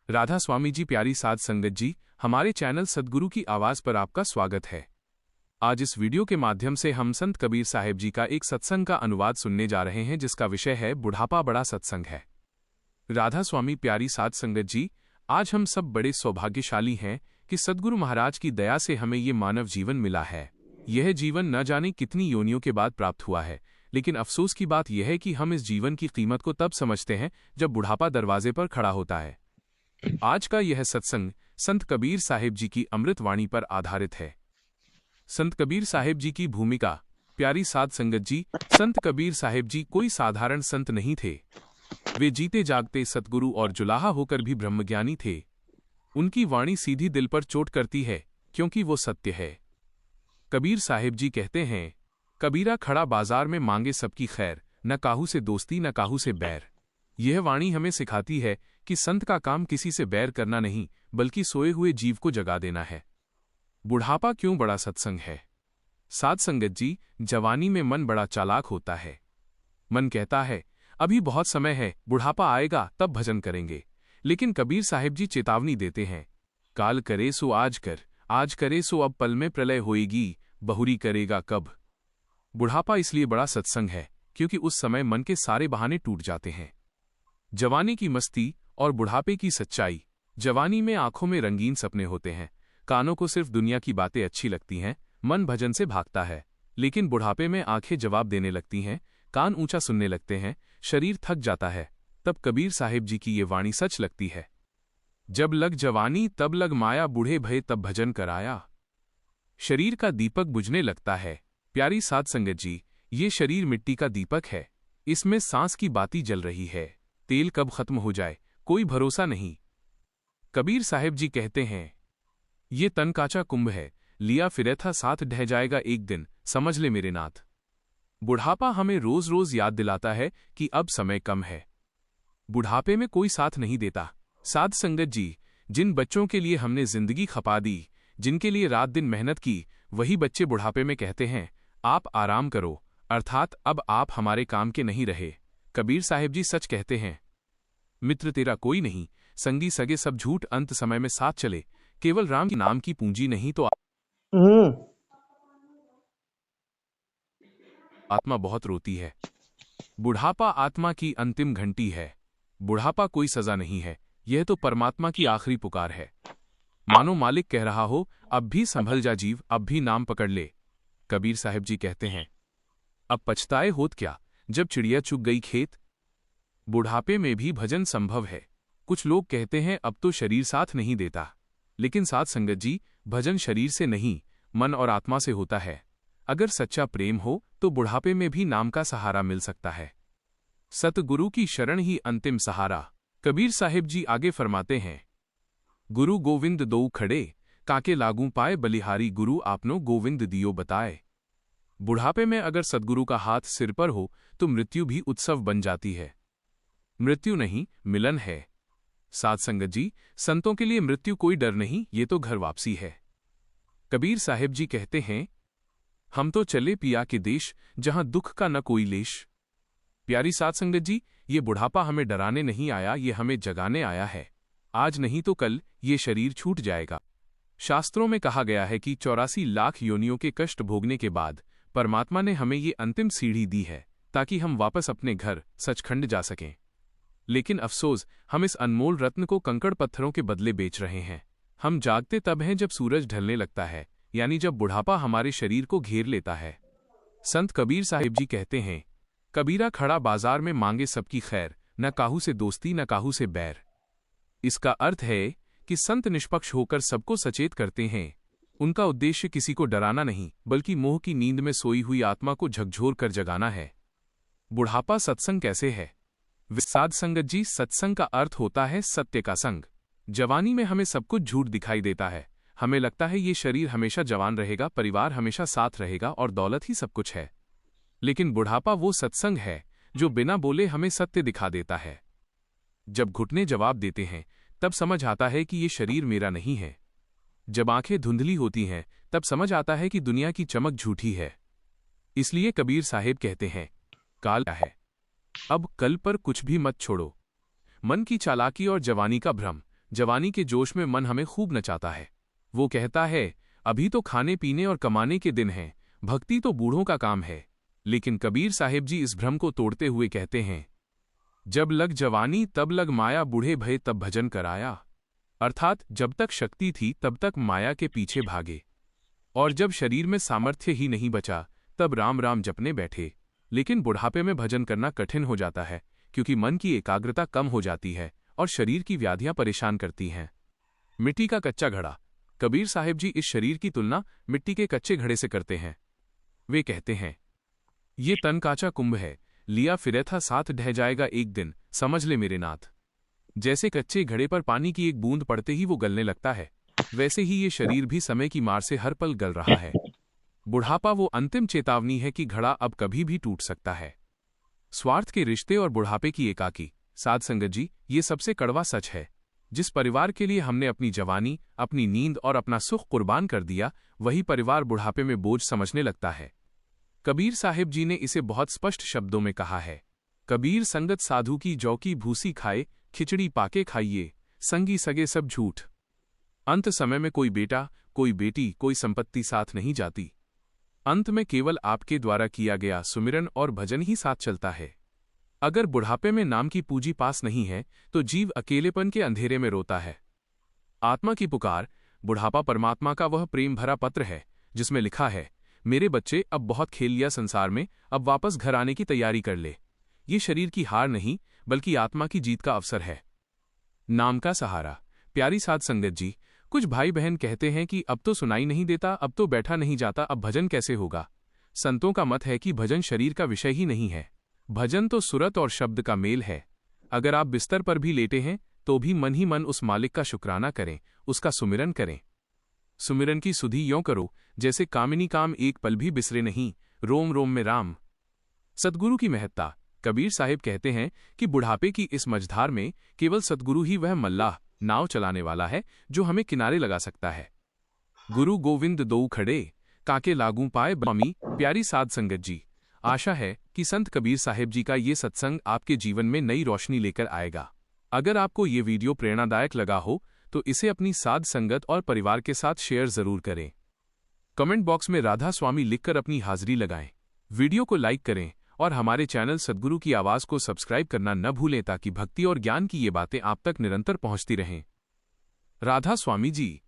राधा स्वामी जी, प्यारी साध संगत जी, हमारे चैनल सद्गुरु की आवाज पर आपका स्वागत है। आज इस वीडियो के माध्यम से हम संत कबीर साहिब जी का एक सत्संग का अनुवाद सुनने जा रहे हैं, जिसका विषय है बुढ़ापा बड़ा सत्संग है। राधा स्वामी, प्यारी साध संगत जी, आज हम सब बड़े सौभाग्यशाली हैं कि सद्गुरु महाराज की दया से हमें ये मानव जीवन मिला है। यह जीवन न जाने कितनी योनियों के बाद प्राप्त हुआ है, लेकिन अफसोस की बात यह है कि हम इस जीवन की कीमत को तब समझते हैं जब बुढ़ापा दरवाजे पर खड़ा होता है। आज का यह सत्संग संत कबीर साहिब जी की अमृत वाणी पर आधारित है। संत कबीर साहिब जी की भूमिका। प्यारी साध संगत जी, संत कबीर साहिब जी कोई साधारण संत नहीं थे। वे जीते जागते सतगुरु और जुलाहा होकर भी ब्रह्मज्ञानी थे। उनकी वाणी सीधी दिल पर चोट करती है, क्योंकि वो सत्य है। कबीर साहिब जी कहते हैं, कबीरा खड़ा बाजार में मांगे सबकी खैर, न काहू से दोस्ती न काहू से बैर। यह वाणी हमें सिखाती है कि संत का काम किसी से बैर करना नहीं, बल्कि सोए हुए जीव को जगा देना है। बुढ़ापा क्यों बड़ा सत्संग है? साध संगत जी, जवानी में मन बड़ा चालाक होता है। मन कहता है अभी बहुत समय है, बुढ़ापा आएगा तब भजन करेंगे। लेकिन कबीर साहिब जी चेतावनी देते हैं, काल करे सो आज कर, आज करे सो अब पल में प्रलय होएगी, बहुरी करेगा कब। बुढ़ापा इसलिए बड़ा सत्संग है क्योंकि उस समय मन के सारे बहाने टूट जाते हैं। जवानी की मस्ती और बुढ़ापे की सच्चाई। जवानी में आंखों में रंगीन सपने होते हैं, कानों को सिर्फ दुनिया की बातें अच्छी लगती हैं, मन भजन से भागता है। लेकिन बुढ़ापे में आंखें जवाब देने लगती हैं, कान ऊंचा सुनने लगते हैं, शरीर थक जाता है। तब कबीर साहिब जी की ये वाणी सच लगती है। जब लग जवानी तब लग माया, बूढ़े भये तब भजन कराया। शरीर का दीपक बुझने लगता है। प्यारी साध संगत जी, ये शरीर मिट्टी का दीपक है। इसमें सांस की बाती जल रही है। तेल कब खत्म हो जाए कोई भरोसा नहीं। कबीर साहिब जी कहते हैं, ये तन काचा कुंभ है, लिया फिरे था साथ ढह जाएगा एक दिन, समझ ले मेरे नाथ। बुढ़ापा हमें रोज रोज याद दिलाता है कि अब समय कम है। बुढ़ापे में कोई साथ नहीं देता। साध संगत जी, जिन बच्चों के लिए हमने जिंदगी खपा दी, जिनके लिए रात दिन मेहनत की, वही बच्चे बुढ़ापे में कहते हैं आप आराम करो, अर्थात अब आप हमारे काम के नहीं रहे। कबीर साहिब जी सच कहते हैं, मित्र तेरा कोई नहीं, संगी सगे सब झूठ, अंत समय में साथ चले, केवल राम की नाम की पूंजी नहीं तो आत्मा बहुत रोती है। बुढ़ापा आत्मा की अंतिम घंटी है। बुढ़ापा कोई सजा नहीं है, यह तो परमात्मा की आखिरी पुकार है। मानो मालिक कह रहा हो, अब भी संभल जा जीव, अब भी नाम पकड़ ले। कबीर साहिब जी कहते हैं, अब पछताए होत क्या, जब चिड़िया चुग गई खेत। बुढ़ापे में भी भजन संभव है। कुछ लोग कहते हैं अब तो शरीर साथ नहीं देता, लेकिन साध संगत जी, भजन शरीर से नहीं, मन और आत्मा से होता है। अगर सच्चा प्रेम हो तो बुढ़ापे में भी नाम का सहारा मिल सकता है। सतगुरु की शरण ही अंतिम सहारा। कबीर साहिब जी आगे फरमाते हैं, गुरु गोविंद दो खड़े, काके लागू पाए, बलिहारी गुरु आपनो गोविंद दियो बताए। बुढ़ापे में अगर सद्गुरु का हाथ सिर पर हो तो मृत्यु भी उत्सव बन जाती है। मृत्यु नहीं, मिलन है। साध संगत जी, संतों के लिए मृत्यु कोई डर नहीं, ये तो घर वापसी है। कबीर साहिब जी कहते हैं, हम तो चले पिया के देश, जहां दुख का न कोई लेश। प्यारी साध संगत जी, ये बुढ़ापा हमें डराने नहीं आया, ये हमें जगाने आया है। आज नहीं तो कल ये शरीर छूट जाएगा। शास्त्रों में कहा गया है कि 84 लाख योनियों के कष्ट भोगने के बाद परमात्मा ने हमें ये अंतिम सीढ़ी दी है, ताकि हम वापस अपने घर सचखंड जा सकें। लेकिन अफसोस, हम इस अनमोल रत्न को कंकड़ पत्थरों के बदले बेच रहे हैं। हम जागते तब हैं जब सूरज ढलने लगता है, यानी जब बुढ़ापा हमारे शरीर को घेर लेता है। संत कबीर साहिब जी कहते हैं, कबीरा खड़ा बाजार में मांगे सबकी खैर, न काहू से दोस्ती न काहू से बैर। इसका अर्थ है कि संत निष्पक्ष होकर सबको सचेत करते हैं। उनका उद्देश्य किसी को डराना नहीं, बल्कि मोह की नींद में सोई हुई आत्मा को झकझोर कर जगाना है। बुढ़ापा सत्संग कैसे है? साध संगत जी, सत्संग का अर्थ होता है सत्य का संग। जवानी में हमें सब कुछ झूठ दिखाई देता है। हमें लगता है ये शरीर हमेशा जवान रहेगा, परिवार हमेशा साथ रहेगा और दौलत ही सब कुछ है। लेकिन बुढ़ापा वो सत्संग है जो बिना बोले हमें सत्य दिखा देता है। जब घुटने जवाब देते हैं तब समझ आता है कि ये शरीर मेरा नहीं है। जब आंखें धुंधली होती हैं तब समझ आता है कि दुनिया की चमक झूठी है। इसलिए कबीर साहिब कहते हैं, काल क्या है, अब कल पर कुछ भी मत छोड़ो। मन की चालाकी और जवानी का भ्रम जवानी के जोश में मन हमें खूब नचाता है। वो कहता है, अभी तो खाने पीने और कमाने के दिन हैं, भक्ति तो बूढ़ों का काम है। लेकिन कबीर साहिब जी इस भ्रम को तोड़ते हुए कहते हैं, जब लग जवानी तब लग माया, बूढ़े भये तब भजन कराया। अर्थात जब तक शक्ति थी तब तक माया के पीछे भागे, और जब शरीर में सामर्थ्य ही नहीं बचा तब राम राम जपने बैठे। लेकिन बुढ़ापे में भजन करना कठिन हो जाता है, क्योंकि मन की एकाग्रता कम हो जाती है और शरीर की व्याधियां परेशान करती हैं। मिट्टी का कच्चा घड़ा। कबीर साहिब जी इस शरीर की तुलना मिट्टी के कच्चे घड़े से करते हैं। वे कहते हैं, ये तन काचा कुंभ है, लिया फिरे था साथ ढह जाएगा एक दिन, समझ ले मेरे नाथ। जैसे कच्चे घड़े पर पानी की एक बूंद पड़ते ही वो गलने लगता है, वैसे ही ये शरीर भी समय की मार से हर पल गल रहा है। बुढ़ापा वो अंतिम चेतावनी है कि घड़ा अब कभी भी टूट सकता है। स्वार्थ के रिश्ते और बुढ़ापे की एकाकी। साध संगत जी, ये सबसे कड़वा सच है। जिस परिवार के लिए हमने अपनी जवानी, अपनी नींद और अपना सुख कुर्बान कर दिया, वही परिवार बुढ़ापे में बोझ समझने लगता है। कबीर साहिब जी ने इसे बहुत स्पष्ट शब्दों में कहा है, कबीर संगत साधु की जौ की भूसी खाए, खिचड़ी पाके खाइए, संगी सगे सब झूठ। अंत समय में कोई बेटा, कोई बेटी, कोई संपत्ति साथ नहीं जाती। अंत में केवल आपके द्वारा किया गया सुमिरन और भजन ही साथ चलता है। अगर बुढ़ापे में नाम की पूंजी पास नहीं है तो जीव अकेलेपन के अंधेरे में रोता है। आत्मा की पुकार। बुढ़ापा परमात्मा का वह प्रेम भरा पत्र है जिसमें लिखा है, मेरे बच्चे अब बहुत खेल लिया संसार में, अब वापस घर आने की तैयारी कर ले। ये शरीर की हार नहीं बल्कि आत्मा की जीत का अवसर है। नाम का सहारा। प्यारी साध संगत जी, कुछ भाई बहन कहते हैं कि अब तो सुनाई नहीं देता, अब तो बैठा नहीं जाता, अब भजन कैसे होगा। संतों का मत है कि भजन शरीर का विषय ही नहीं है। भजन तो सुरत और शब्द का मेल है। अगर आप बिस्तर पर भी लेटे हैं तो भी मन ही मन उस मालिक का शुक्राना करें, उसका सुमिरन करें। सुमिरन की सुधि यों करो जैसे कामिनी काम एक पल भी बिसरे नहीं, रोम रोम में राम। सद्गुरु की महत्ता। कबीर साहिब कहते हैं कि बुढ़ापे की इस मझधार में केवल सद्गुरु ही वह मल्लाह, नाव चलाने वाला है जो हमें किनारे लगा सकता है। गुरु गोविंद दो खड़े, काके लागू पाए बामी। प्यारी साध संगत जी, आशा है कि संत कबीर साहिब जी का ये सत्संग आपके जीवन में नई रोशनी लेकर आएगा। अगर आपको ये वीडियो प्रेरणादायक लगा हो तो इसे अपनी साध संगत और परिवार के साथ शेयर जरूर करें। कमेंट बॉक्स में राधा स्वामी लिखकर अपनी हाजिरी लगाएं। वीडियो को लाइक करें और हमारे चैनल सद्गुरु की आवाज को सब्सक्राइब करना न भूलें ताकि भक्ति और ज्ञान की ये बातें आप तक निरंतर पहुंचती रहें। राधा स्वामी जी।